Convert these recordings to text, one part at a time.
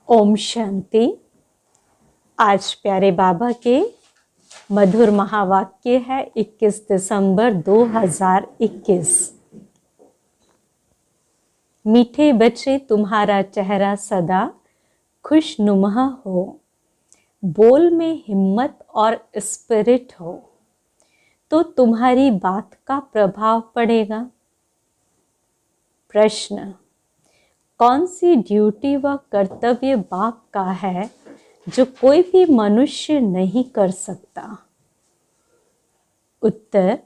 ओम शांति। आज प्यारे बाबा के मधुर महावाक्य है 21 दिसंबर 2021। मीठे बच्चे तुम्हारा चेहरा सदा खुशनुमा हो, बोल में हिम्मत और स्पिरिट हो तो तुम्हारी बात का प्रभाव पड़ेगा। प्रश्न, कौन सी ड्यूटी व कर्तव्य बाप का है जो कोई भी मनुष्य नहीं कर सकता? उत्तर,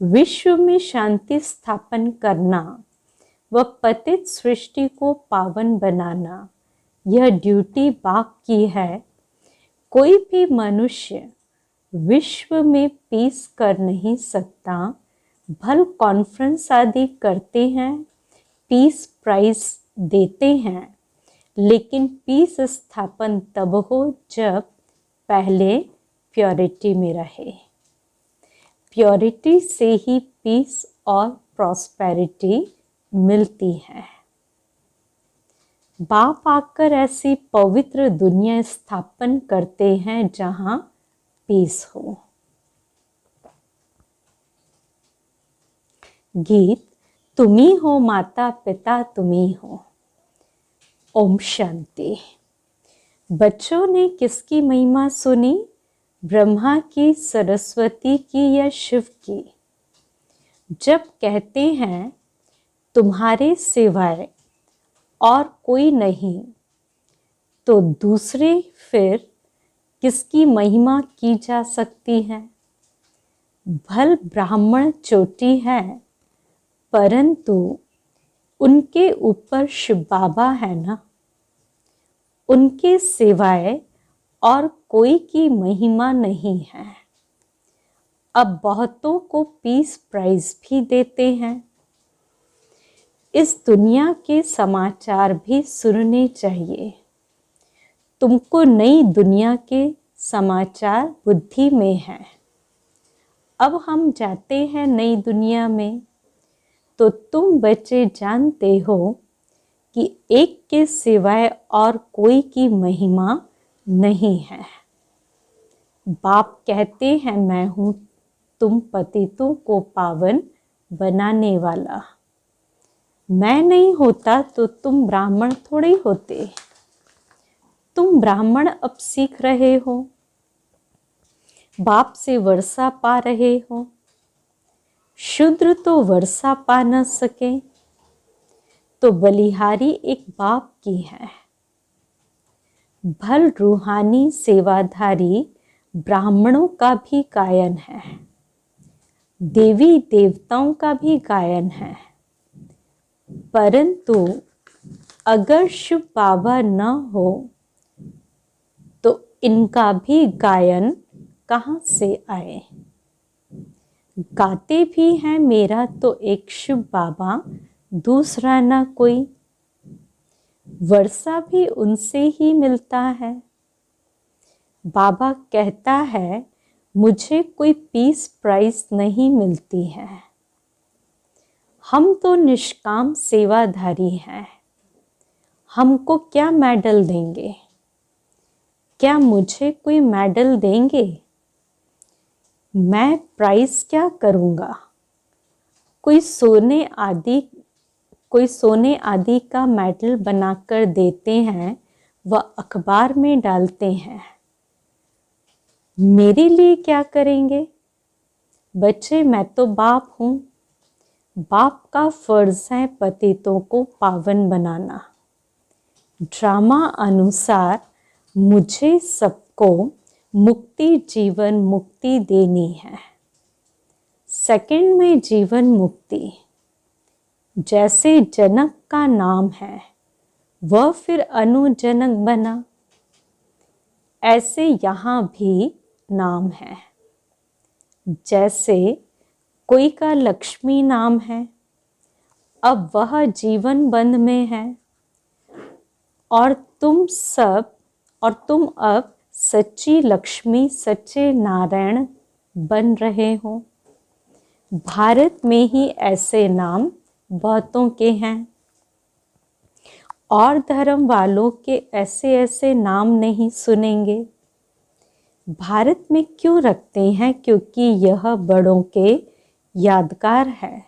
विश्व में शांति स्थापन करना व पतित सृष्टि को पावन बनाना, यह ड्यूटी बाप की है। कोई भी मनुष्य विश्व में पीस कर नहीं सकता। भल कॉन्फ्रेंस आदि करते हैं, पीस प्राइज देते हैं, लेकिन पीस स्थापन तब हो जब पहले प्योरिटी में रहे। प्योरिटी से ही पीस और प्रॉस्पेरिटी मिलती है। बाप आकर ऐसी पवित्र दुनिया स्थापन करते हैं जहां पीस हो। गीत, तुम्ही हो माता पिता तुम्ही हो। ओम शांति। बच्चों ने किसकी महिमा सुनी? ब्रह्मा की, सरस्वती की या शिव की? जब कहते हैं तुम्हारे सिवाय और कोई नहीं, तो दूसरे फिर किसकी महिमा की जा सकती है? भल ब्राह्मण चोटी है, परंतु उनके ऊपर शिव बाबा है ना। उनके सिवाय और कोई की महिमा नहीं है। अब बहुतों को पीस प्राइज भी देते हैं। इस दुनिया के समाचार भी सुनने चाहिए। तुमको नई दुनिया के समाचार बुद्धि में है। अब हम जाते हैं नई दुनिया में, तो तुम बच्चे जानते हो कि एक के सिवाय और कोई की महिमा नहीं है। बाप कहते हैं मैं हूँ तुम पतितों को पावन बनाने वाला। मैं नहीं होता तो तुम ब्राह्मण थोड़े होते। तुम ब्राह्मण अब सीख रहे हो, बाप से वर्षा पा रहे हो। शूद्र तो वर्षा पा न सके, तो बलिहारी एक बाप की है। भल रूहानी सेवाधारी ब्राह्मणों का भी गायन है, देवी देवताओं का भी गायन है। परंतु अगर शिव बाबा न हो तो इनका भी गायन कहाँ से आए? गाते भी हैं मेरा तो एक शिव बाबा, दूसरा ना कोई। वर्षा भी उनसे ही मिलता है। बाबा कहता है मुझे कोई पीस प्राइज नहीं मिलती है। हम तो निष्काम सेवाधारी हैं। हमको क्या मेडल देंगे? क्या मुझे कोई मेडल देंगे? मैं प्राइज क्या करूँगा? कोई सोने आदि का मेडल बनाकर देते हैं व अखबार में डालते हैं। मेरे लिए क्या करेंगे? बच्चे, मैं तो बाप हूँ। बाप का फर्ज है पतितों को पावन बनाना। ड्रामा अनुसार मुझे सबको मुक्ति, जीवन मुक्ति देनी है। सेकंड में जीवन मुक्ति। जैसे जनक का नाम है, वह फिर अनुजनक बना, ऐसे यहाँ भी नाम है। जैसे कोई का लक्ष्मी नाम है, अब वह जीवन बंध में है, और तुम अब सच्ची लक्ष्मी, सच्चे नारायण बन रहे हो। भारत में ही ऐसे नाम बहुतों के हैं। और धर्म वालों के ऐसे ऐसे नाम नहीं सुनेंगे। भारत में क्यों रखते हैं? क्योंकि यह बड़ों के यादगार है।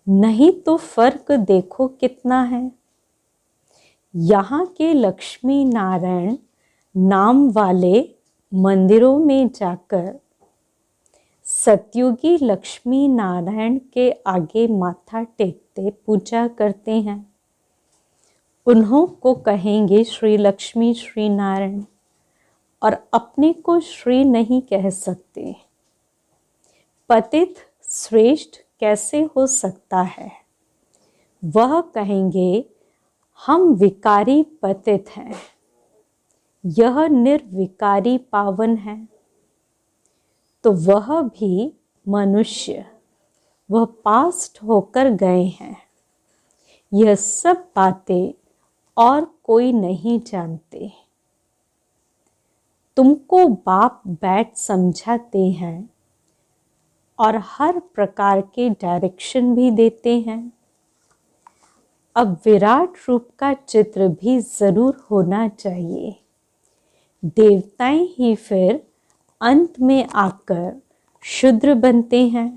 नहीं तो फर्क देखो कितना है। यहाँ के लक्ष्मी नारायण नाम वाले मंदिरों में जाकर सतयुगी लक्ष्मी नारायण के आगे माथा टेकते पूजा करते हैं। उन्हों को कहेंगे श्री लक्ष्मी श्री नारायण, और अपने को श्री नहीं कह सकते। पतित श्रेष्ठ कैसे हो सकता है? वह कहेंगे हम विकारी पतित हैं, यह निर्विकारी पावन है। तो वह भी मनुष्य, वह पास्ट होकर गए हैं। यह सब बातें और कोई नहीं जानते। तुमको बाप बैठ समझाते हैं और हर प्रकार के डायरेक्शन भी देते हैं। अब विराट रूप का चित्र भी जरूर होना चाहिए। देवताएं ही फिर अंत में आकर शूद्र बनते हैं।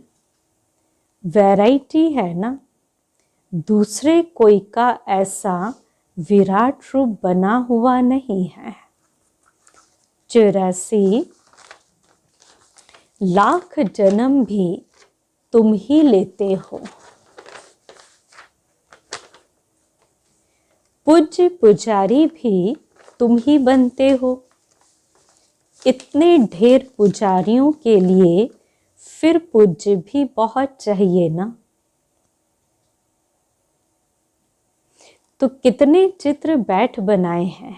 वैरायटी है ना। दूसरे कोई का ऐसा विराट रूप बना हुआ नहीं है। 84 लाख जन्म भी तुम ही लेते हो। पूज्य पुजारी भी तुम ही बनते हो। इतने ढेर पुजारियों के लिए फिर पूज्य भी बहुत चाहिए ना। तो कितने चित्र बैठ बनाए हैं।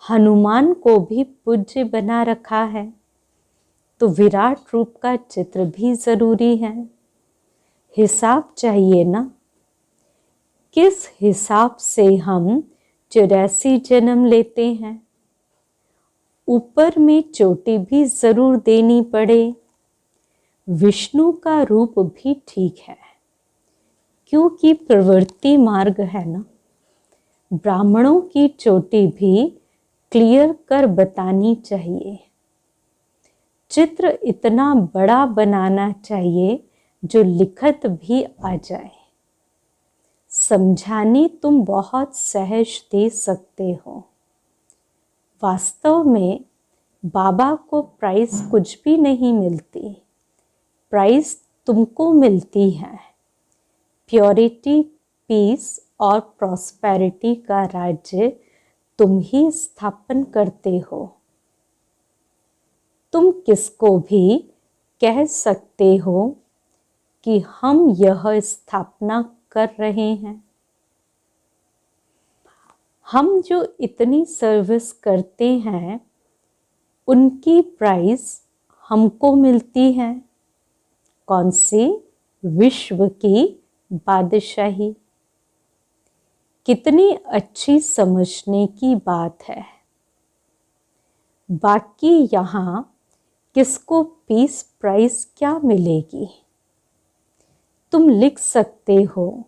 हनुमान को भी पूज्य बना रखा है, तो विराट रूप का चित्र भी जरूरी है। हिसाब चाहिए ना। किस हिसाब से हम 84 जन्म लेते हैं। ऊपर में चोटी भी जरूर देनी पड़े। विष्णु का रूप भी ठीक है, क्योंकि प्रवृत्ति मार्ग है ना। ब्राह्मणों की चोटी भी क्लियर कर बतानी चाहिए। चित्र इतना बड़ा बनाना चाहिए जो लिखत भी आ जाए। समझाने तुम बहुत सहज दे सकते हो। वास्तव में बाबा को प्राइस कुछ भी नहीं मिलती। प्राइस तुमको मिलती है। प्योरिटी, पीस और प्रॉस्पेरिटी का राज्य तुम ही स्थापन करते हो। तुम किसको भी कह सकते हो कि हम यह स्थापना कर रहे हैं। हम जो इतनी सर्विस करते हैं उनकी प्राइस हमको मिलती है। कौन सी? विश्व की बादशाही। कितनी अच्छी समझने की बात है। बाकी यहाँ किसको पीस प्राइस क्या मिलेगी? तुम लिख सकते हो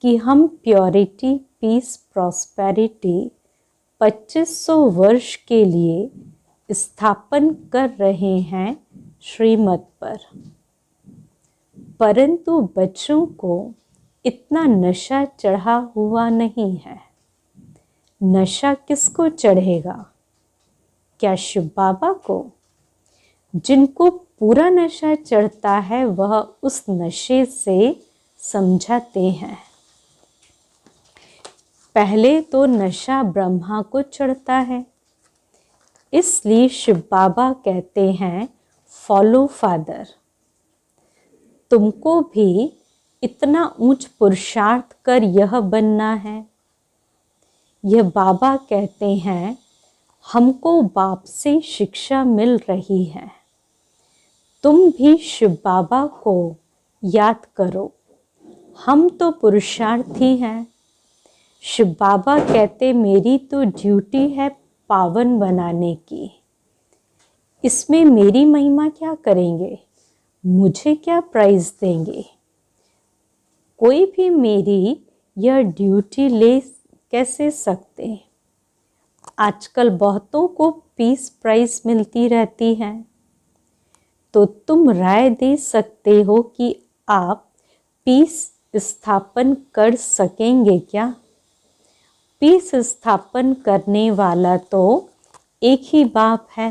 कि हम प्योरिटी, पीस, प्रॉस्पेरिटी 2500 वर्ष के लिए स्थापन कर रहे हैं श्रीमत पर। परंतु बच्चों को इतना नशा चढ़ा हुआ नहीं है। नशा किसको चढ़ेगा? क्या शिव बाबा को? जिनको पूरा नशा चढ़ता है वह उस नशे से समझाते हैं। पहले तो नशा ब्रह्मा को चढ़ता है, इसलिए शिव बाबा कहते हैं फॉलो फादर। तुमको भी इतना ऊंच पुरुषार्थ कर यह बनना है। यह बाबा कहते हैं हमको बाप से शिक्षा मिल रही है। तुम भी शिव बाबा को याद करो। हम तो पुरुषार्थी हैं। शिव बाबा कहते मेरी तो ड्यूटी है पावन बनाने की। इसमें मेरी महिमा क्या करेंगे? मुझे क्या प्राइज देंगे? कोई भी मेरी यह ड्यूटी ले कैसे सकते? आजकल बहुतों को पीस प्राइज मिलती रहती है, तो तुम राय दे सकते हो कि आप पीस स्थापन कर सकेंगे क्या? पीस स्थापन करने वाला तो एक ही बाप है।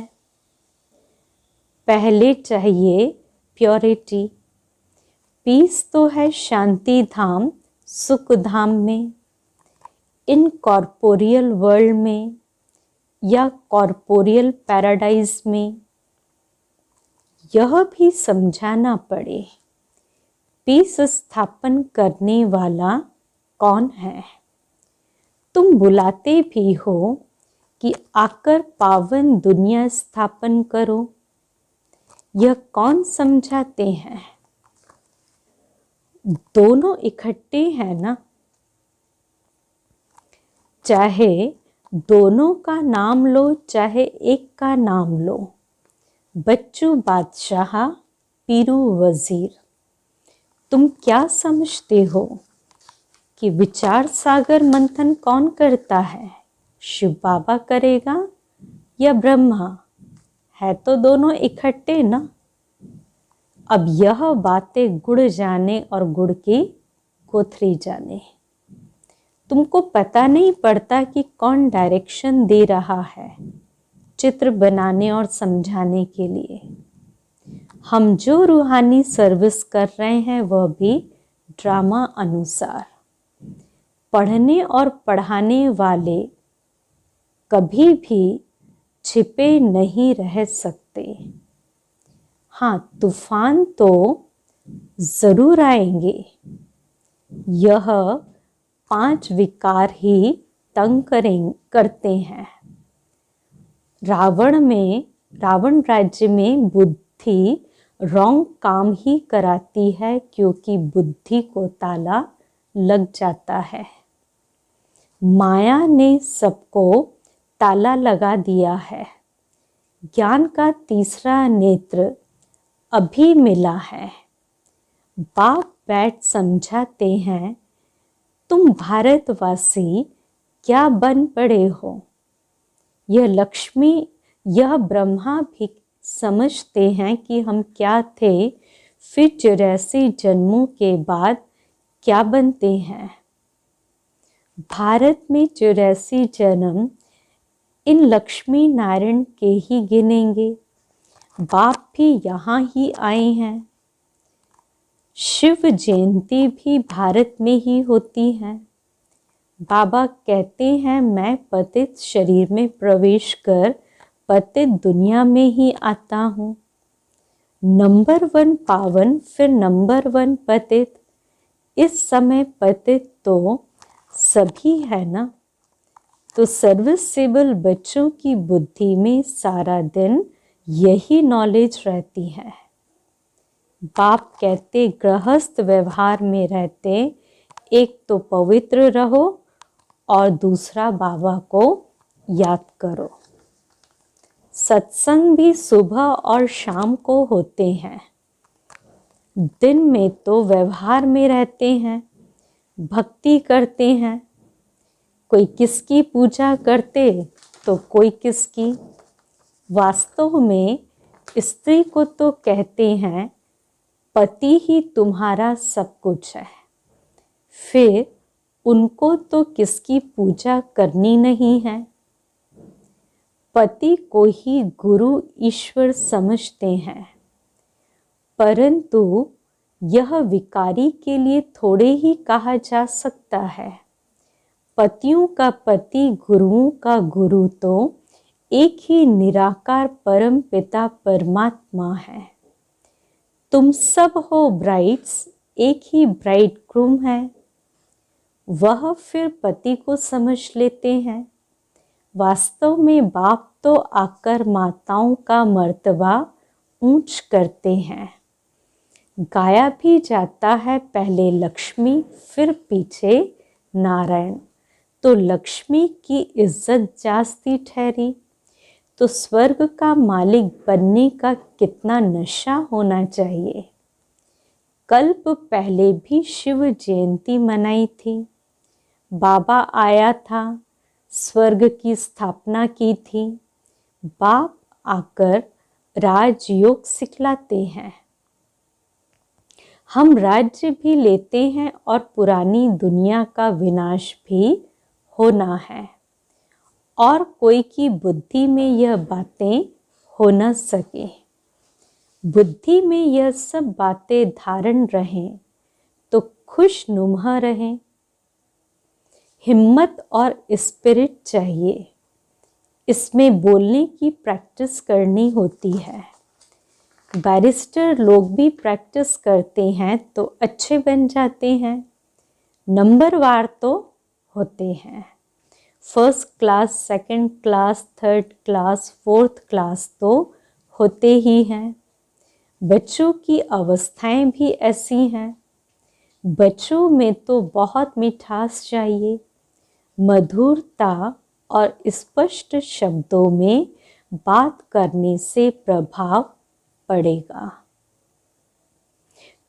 पहले चाहिए प्योरिटी। पीस तो है शांति धाम, सुख धाम में, इन कॉर्पोरियल वर्ल्ड में या कॉर्पोरियल पैराडाइज में। यह भी समझाना पड़े, पीस स्थापन करने वाला कौन है? तुम बुलाते भी हो कि आकर पावन दुनिया स्थापन करो, यह कौन समझाते हैं? दोनों इकट्ठे हैं ना? चाहे दोनों का नाम लो, चाहे एक का नाम लो। बच्चू बादशाह, पीरू वजीर। तुम क्या समझते हो कि विचार सागर मंथन कौन करता है? शिव बाबा करेगा या ब्रह्मा? है तो दोनों इकट्ठे ना। अब यह बातें गुड़ जाने और गुड़ की कोथरी जाने। तुमको पता नहीं पड़ता कि कौन डायरेक्शन दे रहा है चित्र बनाने और समझाने के लिए। हम जो रूहानी सर्विस कर रहे हैं वह भी ड्रामा अनुसार। पढ़ने और पढ़ाने वाले कभी भी छिपे नहीं रह सकते। हाँ, तूफान तो जरूर आएंगे। यह 5 विकार ही तंग करते हैं। रावण राज्य में बुद्धि रॉन्ग काम ही कराती है, क्योंकि बुद्धि को ताला लग जाता है। माया ने सबको ताला लगा दिया है। ज्ञान का तीसरा नेत्र अभी मिला है। बाप बैठ समझाते हैं, तुम भारतवासी क्या बन पड़े हो। यह लक्ष्मी, यह ब्रह्मा भी समझते हैं कि हम क्या थे, फिर 84 जन्मों के बाद क्या बनते हैं। भारत में 84 जन्म इन लक्ष्मी नारायण के ही गिनेंगे। बाप भी यहाँ ही आए हैं। शिव जयंती भी भारत में ही होती है। बाबा कहते हैं, मैं पतित शरीर में प्रवेश कर पतित दुनिया में ही आता हूँ। नंबर 1 पावन, फिर नंबर 1 पतित। इस समय पतित तो सभी है ना। तो सर्विसेबल बच्चों की बुद्धि में सारा दिन यही नॉलेज रहती है। बाप कहते, गृहस्थ व्यवहार में रहते, एक तो पवित्र रहो और दूसरा बाबा को याद करो। सत्संग भी सुबह और शाम को होते हैं। दिन में तो व्यवहार में रहते हैं, भक्ति करते हैं। कोई किसकी पूजा करते तो कोई किसकी। वास्तव में स्त्री को तो कहते हैं, पति ही तुम्हारा सब कुछ है। फिर उनको तो किसकी पूजा करनी नहीं है। पति को ही गुरु ईश्वर समझते हैं, परंतु यह विकारी के लिए थोड़े ही कहा जा सकता है। पतियों का पति, गुरुओं का गुरु तो एक ही निराकार परम पिता परमात्मा है। तुम सब हो ब्राइड्स, एक ही ब्राइड ग्रूम है। वह फिर पति को समझ लेते हैं। वास्तव में बाप तो आकर माताओं का मर्तबा ऊंच करते हैं। गाया भी जाता है, पहले लक्ष्मी फिर पीछे नारायण। तो लक्ष्मी की इज्जत जास्ती ठहरी, तो स्वर्ग का मालिक बनने का कितना नशा होना चाहिए। कल्प पहले भी शिव जयंती मनाई थी। बाबा आया था, स्वर्ग की स्थापना की थी। बाप आकर राजयोग सिखलाते हैं। हम राज्य भी लेते हैं और पुरानी दुनिया का विनाश भी होना है, और कोई की बुद्धि में यह बातें हो न सके। बुद्धि में यह सब बातें धारण रहें तो खुशनुमा रहें। हिम्मत और स्पिरिट चाहिए, इसमें बोलने की प्रैक्टिस करनी होती है। बैरिस्टर लोग भी प्रैक्टिस करते हैं तो अच्छे बन जाते हैं। नंबरवार तो होते हैं, first class, second class, third class, fourth class तो होते ही हैं। बच्चों की अवस्थाएं भी ऐसी हैं। बच्चों में तो बहुत मिठास चाहिए, मधुरता और स्पष्ट शब्दों में बात करने से प्रभाव पड़ेगा।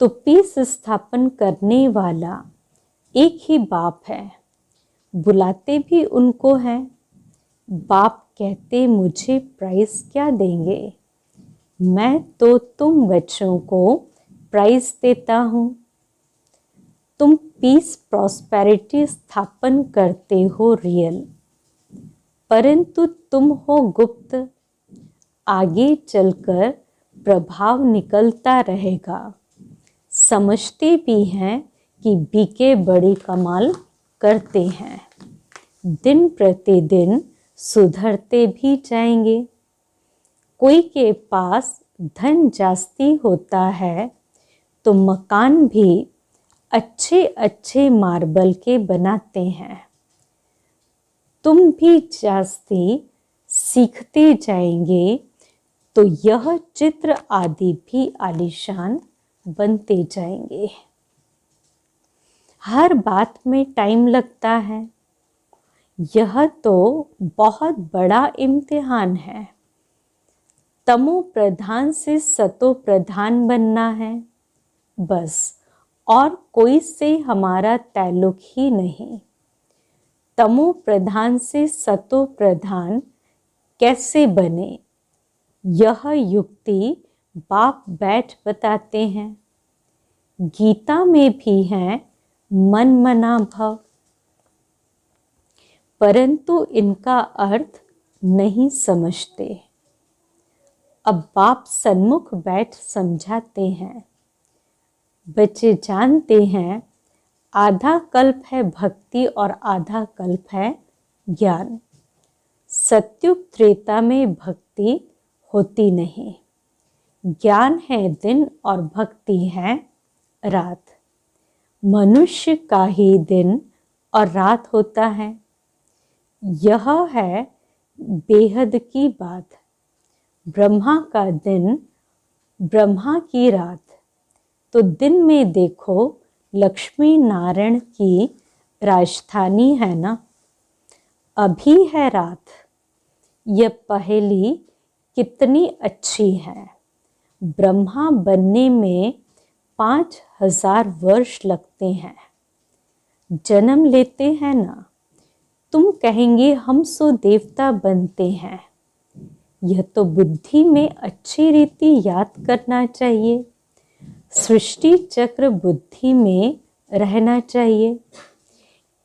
तो पीस स्थापन करने वाला एक ही बाप है, बुलाते भी उनको हैं। बाप कहते मुझे प्राइज क्या देंगे, मैं तो तुम बच्चों को प्राइज देता हूँ। तुम पीस प्रॉस्पेरिटी स्थापन करते हो रियल, परंतु तुम हो गुप्त। आगे चलकर प्रभाव निकलता रहेगा। समझते भी हैं कि बीके बड़ी कमाल करते हैं। दिन प्रतिदिन सुधरते भी जाएंगे। कोई के पास धन जास्ती होता है तो मकान भी अच्छे अच्छे मार्बल के बनाते हैं। तुम भी जास्ती सीखते जाएंगे तो यह चित्र आदि भी आलीशान बनते जाएंगे। हर बात में टाइम लगता है। यह तो बहुत बड़ा इम्तिहान है। तमो प्रधान से सतो प्रधान बनना है बस, और कोई से हमारा ताल्लुक ही नहीं। तमो प्रधान से सतो प्रधान कैसे बने, यह युक्ति बाप बैठ बताते हैं। गीता में भी है मन मना भव, परंतु इनका अर्थ नहीं समझते। अब बाप सन्मुख बैठ समझाते हैं। बच्चे जानते हैं आधा कल्प है भक्ति और आधा कल्प है ज्ञान। सत्युग त्रेता में भक्ति होती नहीं, ज्ञान है दिन और भक्ति है रात। मनुष्य का ही दिन और रात होता है। यह है बेहद की बात। ब्रह्मा का दिन, ब्रह्मा की रात। तो दिन में देखो लक्ष्मी नारायण की राजधानी है ना, अभी है रात। यह पहेली कितनी अच्छी है। ब्रह्मा बनने में 5000 वर्ष लगते हैं। जन्म लेते हैं ना, तुम कहेंगे हम सो देवता बनते हैं। यह तो बुद्धि में अच्छी रीति याद करना चाहिए। सृष्टि चक्र बुद्धि में रहना चाहिए।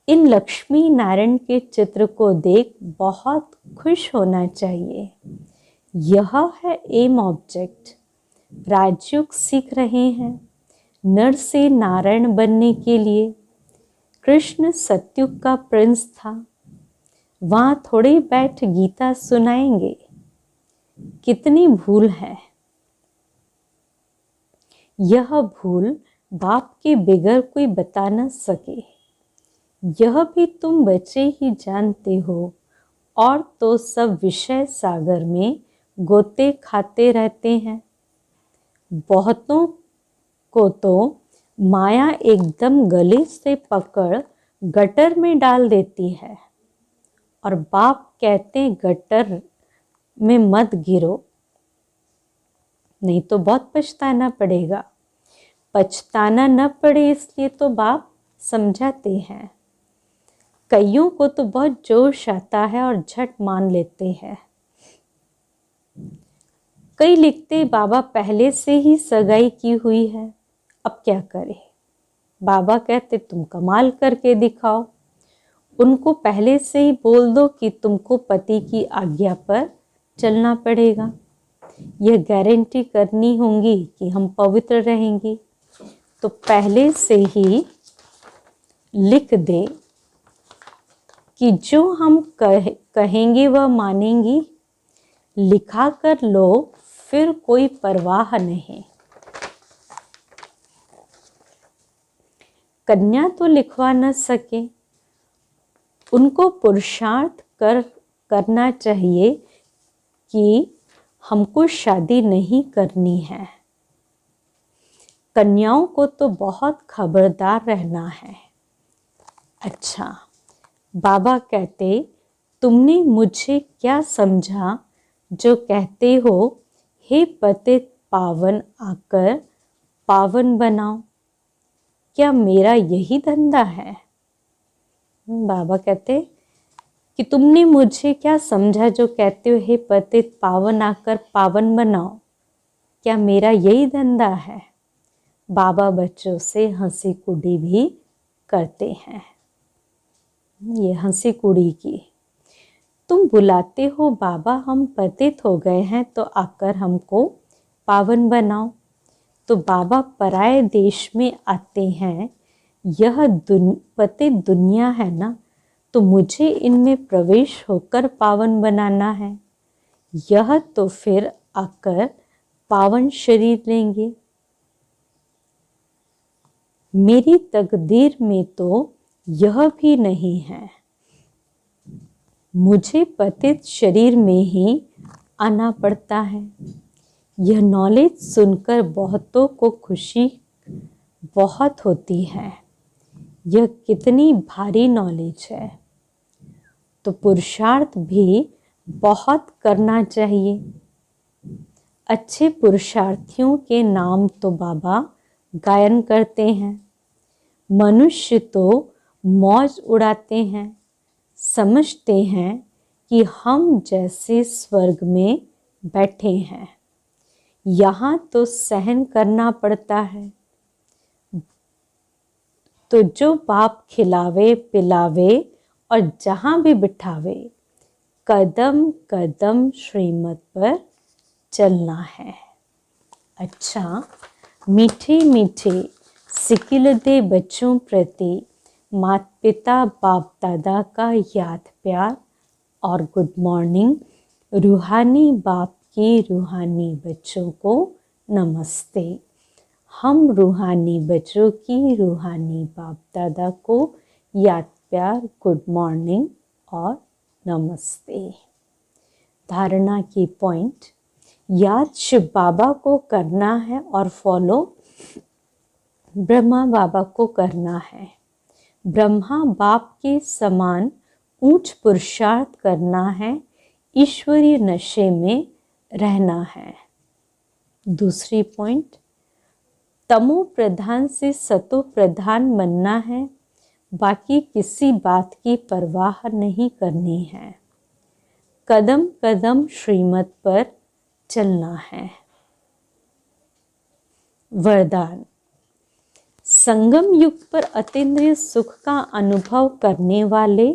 इन लक्ष्मी नारायण के चित्र को देख बहुत खुश होना चाहिए। यह है एम ऑब्जेक्ट। राजयोग सीख रहे हैं नर से नारायण बनने के लिए। कृष्ण सत्युग का प्रिंस था, वहाँ थोड़े बैठ गीता सुनाएंगे। कितनी भूल है। यह भूल बाप के बगैर कोई बता न सके। यह भी तुम बच्चे ही जानते हो, और तो सब विषय सागर में गोते खाते रहते हैं। बहुतों को तो माया एकदम गले से पकड़ गटर में डाल देती है, और बाप कहते गटर में मत गिरो, नहीं तो बहुत पछताना पड़ेगा। पछताना न पड़े इसलिए तो बाप समझाते हैं। कईयों को तो बहुत जोश आता है और झट मान लेते हैं। कई लिखते बाबा पहले से ही सगाई की हुई है, अब क्या करें। बाबा कहते तुम कमाल करके दिखाओ। उनको पहले से ही बोल दो कि तुमको पति की आज्ञा पर चलना पड़ेगा, यह गारंटी करनी होगी कि हम पवित्र रहेंगे। तो पहले से ही लिख दे कि जो हम कहेंगे वह मानेंगी, लिखा कर लो, फिर कोई परवाह नहीं। कन्या तो लिखवा न सके, उनको पुरुषार्थ करना चाहिए कि हमको शादी नहीं करनी है। कन्याओं को तो बहुत खबरदार रहना है। अच्छा, बाबा कहते तुमने मुझे क्या समझा जो कहते हो हे पतित पावन आकर पावन बनाओ, क्या मेरा यही धंधा है। बाबा कहते कि तुमने मुझे क्या समझा जो कहते हो हे पतित पावन आकर पावन बनाओ, क्या मेरा यही धंधा है। बाबा बच्चों से हंसी कुड़ी भी करते हैं। ये हंसी कुड़ी की, तुम बुलाते हो बाबा हम पतित हो गए हैं तो आकर हमको पावन बनाओ। तो बाबा पराये देश में आते हैं, यह पतित दुनिया है ना, तो मुझे इनमें प्रवेश होकर पावन बनाना है। यह तो फिर आकर पावन शरीर लेंगे। मेरी तकदीर में तो यह भी नहीं है, मुझे पतित शरीर में ही आना पड़ता है। यह नॉलेज सुनकर बहुतों को खुशी बहुत होती है। यह कितनी भारी नॉलेज है, तो पुरुषार्थ भी बहुत करना चाहिए। अच्छे पुरुषार्थियों के नाम तो बाबा गायन करते हैं। मनुष्य तो मौज उड़ाते हैं, समझते हैं कि हम जैसे स्वर्ग में बैठे हैं। यहाँ तो सहन करना पड़ता है। तो जो बाप खिलावे पिलावे और जहाँ भी बिठावे, कदम कदम श्रीमत पर चलना है। अच्छा, मीठे मीठे सिकिलदे बच्चों प्रति माता पिता बाप दादा का याद प्यार और गुड मॉर्निंग। रूहानी बाप की रूहानी बच्चों को नमस्ते। हम रूहानी बच्चों की रूहानी बाप दादा को याद प्यार गुड मॉर्निंग और नमस्ते। धारणा की पॉइंट, याद शिव बाबा को करना है और फॉलो ब्रह्मा बाबा को करना है। ब्रह्मा बाप के समान ऊंच पुरुषार्थ करना है, ईश्वरीय नशे में रहना है। दूसरी पॉइंट, तमो प्रधान से सतो प्रधान बनना है, बाकी किसी बात की परवाह नहीं करनी है। कदम कदम श्रीमत पर चलना है। वरदान, संगम युग पर अतीन्द्रिय सुख का अनुभव करने वाले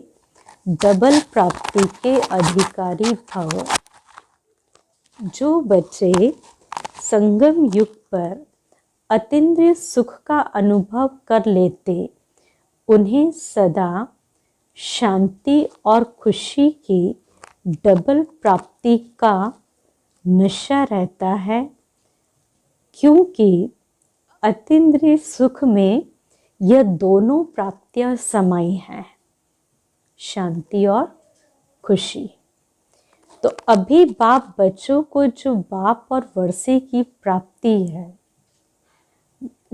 डबल प्राप्ति के अधिकारी भव। जो बच्चे संगम युग पर अतीन्द्रिय सुख का अनुभव कर लेते, उन्हें सदा शांति और खुशी की डबल प्राप्ति का नशा रहता है, क्योंकि अतीन्द्रिय सुख में यह दोनों प्राप्तियां समाई हैं, शांति और खुशी। तो अभी बाप बच्चों को जो बाप और वर्षे की प्राप्ति है,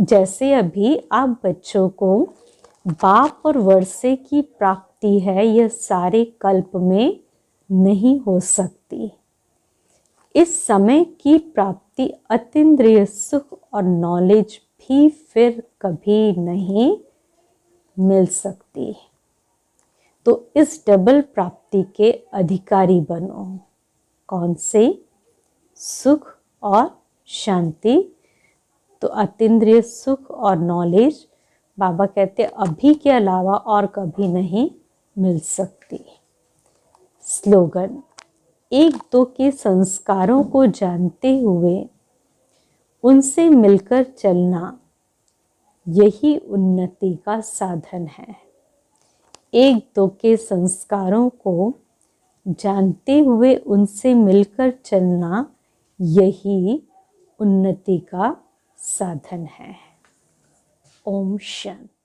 जैसे अभी आप बच्चों को बाप और वर्षे की प्राप्ति है, यह सारे कल्प में नहीं हो सकती। इस समय की प्राप्ति अतीन्द्रिय सुख और नॉलेज भी फिर कभी नहीं मिल सकती। तो इस डबल प्राप्ति के अधिकारी बनो। कौन से? सुख और शांति। तो अतीन्द्रिय सुख और नॉलेज बाबा कहते अभी के अलावा और कभी नहीं मिल सकती। स्लोगन, एक दो के संस्कारों को जानते हुए उनसे मिलकर चलना, यही उन्नति का साधन है। एक दो के संस्कारों को जानते हुए उनसे मिलकर चलना, यही उन्नति का साधन है। ओम शांति।